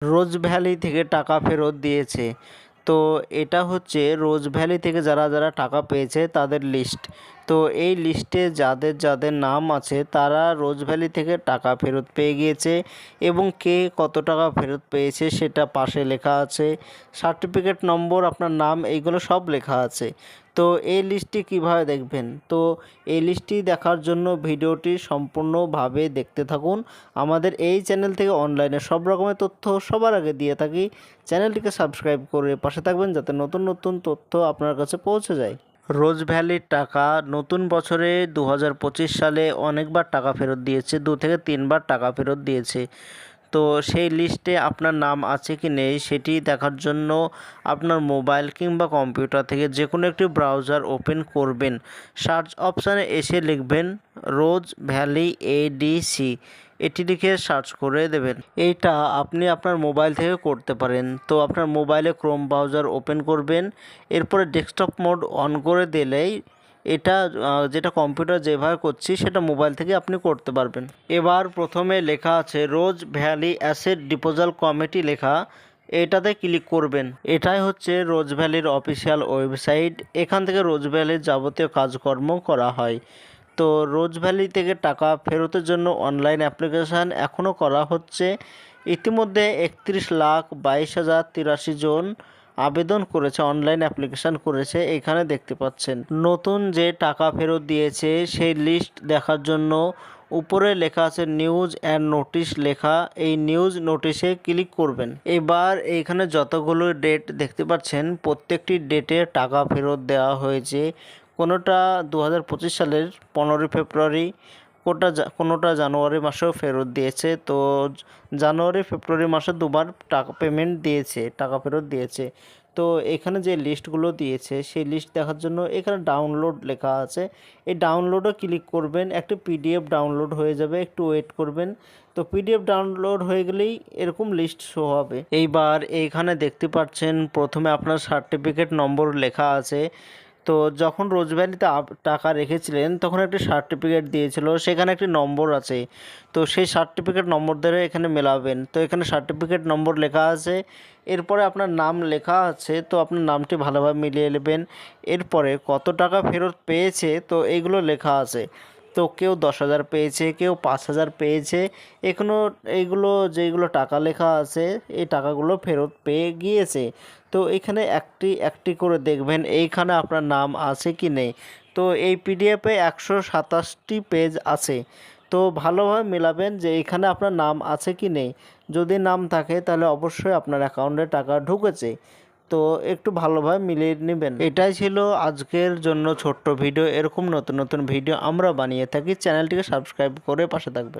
রোজ valley থেকে টাকা ফেরত দিয়েছে। তো এটা হচ্ছে রোজ ভ্যালি থেকে যারা যারা টাকা পেয়েছে তাদের লিস্ট। তো এই লিস্টে যাদের যাদের নাম আছে তারা রোজ ভ্যালি থেকে টাকা ফেরত পেয়ে গিয়েছে এবং কে কত টাকা ফেরত পেয়েছে সেটা পাশে লেখা আছে, সার্টিফিকেট নম্বর, আপনার নাম, এইগুলো সব লেখা আছে। তো এই লিস্টটি কিভাবে দেখবেন? তো এই লিস্টটি দেখার জন্য ভিডিওটি সম্পূর্ণভাবে দেখতে থাকুন। আমাদের এই চ্যানেল থেকে অনলাইনে সব রকমের তথ্য সবার আগে দিয়ে থাকি। চ্যানেলটিকে সাবস্ক্রাইব করে পাশে থাকবেন যাতে নতুন নতুন তথ্য আপনার কাছে পৌঁছে যায়। রোজ ভ্যালির টাকা নতুন বছরে 2025 সালে অনেকবার টাকা ফেরত দিয়েছে, 2 থেকে 3 বার টাকা ফেরত দিয়েছে। তো সেই লিস্টে আপনার নাম আছে কি নেই সেটি দেখার জন্য আপনার মোবাইল কিংবা কম্পিউটার থেকে যে কোনো একটি ব্রাউজার ওপেন করবেন। সার্চ অপশানে এসে লিখবেন রোজ ভ্যালি এডিসি, এটি লিখে সার্চ করে দেবেন। এইটা আপনি আপনার মোবাইল থেকে করতে পারেন। তো আপনার মোবাইলে ক্রোম ব্রাউজার ওপেন করবেন, এরপরে ডেস্কটপ মোড অন করে দিলেই এটা যেটা কম্পিউটার যেভাবে করছি সেটা মোবাইল থেকে আপনি করতে পারবেন। এবার প্রথমে লেখা আছে রোজ ভ্যালি অ্যাসেট ডিপোজাল কমিটি লেখা, এটাতে ক্লিক করবেন। এটাই হচ্ছে রোজ ভ্যালির অফিসিয়াল ওয়েবসাইট। এখান থেকে রোজ ভ্যালির যাবতীয় কাজকর্ম করা হয়। তো রোজ ভ্যালি থেকে টাকা ফেরতের জন্য অনলাইন অ্যাপ্লিকেশান এখনও করা হচ্ছে। ইতিমধ্যে 31,22,083 জন আবেদন করেছে, অনলাইন অ্যাপ্লিকেশান করেছে, এখানে দেখতে পাচ্ছেন। নতুন যে টাকা ফেরত দিয়েছে সেই লিস্ট দেখার জন্য উপরে লেখা আছে নিউজ অ্যান্ড নোটিশ লেখা, এই নিউজ নোটিশে ক্লিক করবেন। এবার এইখানে যতগুলো ডেট দেখতে পাচ্ছেন প্রত্যেকটি ডেটে টাকা ফেরত দেওয়া হয়েছে। কোনোটা 2025 সালের 15 ফেব্রুয়ারি, কোনোটা জানুয়ারি মাসেও ফেরত দিয়েছে। তো জানুয়ারি ফেব্রুয়ারি মাসে দুবার টাকা পেমেন্ট দিয়েছে, টাকা ফেরত দিয়েছে। তো এখানে যে লিস্টগুলো দিয়েছে সেই লিস্ট দেখার জন্য এখানে ডাউনলোড লেখা আছে, এই ডাউনলোডে ক্লিক করবেন। একটি পিডিএফ ডাউনলোড হয়ে যাবে, একটু ওয়েট করবেন। তো পিডিএফ ডাউনলোড হয়ে গেলেই এরকম লিস্ট শো হবে। এইবার এইখানে দেখতে পাচ্ছেন প্রথমে আপনার সার্টিফিকেট নম্বর লেখা আছে। তো যখন রোজ ভ্যালিতে টাকা রেখেছিলেন তখন একটি সার্টিফিকেট দিয়েছিল, সেখানে একটি নম্বর আছে। তো সেই সার্টিফিকেট নম্বর ধরে এখানে মেলাবেন। তো এখানে সার্টিফিকেট নম্বর লেখা আছে, এরপরে আপনার নাম লেখা আছে, তো আপনার নামটি ভালোভাবে মিলিয়ে নেবেন। এরপরে কত টাকা ফেরত পেয়েছে তো এইগুলো লেখা আছে। তো কেউ 10,000 পেয়েছে, কেউ 5,000 পেয়েছে। এইগুলো যেগুলো টাকা লেখা আছে এই টাকাগুলো ফেরত পেয়ে গিয়েছে। তো এখানে একটি একটি করে দেখবেন এইখানে আপনার নাম আছে কি নেই। তো এই পিডিএফে 127টি পেজ আছে। তো ভালোভাবে মেলাবেন যে এখানে আপনার নাম আছে কি নেই। যদি নাম থাকে তাহলে অবশ্যই আপনার অ্যাকাউন্টে টাকা ঢুকেছে। তো একটু ভালোভাবে মিলিয়ে নেবেন। এটাই ছিল আজকের জন্য ছোট্ট ভিডিও। এরকম নতুন নতুন ভিডিও আমরা বানিয়ে থাকি, চ্যানেলটিকে সাবস্ক্রাইব করে পাশে থাকবেন।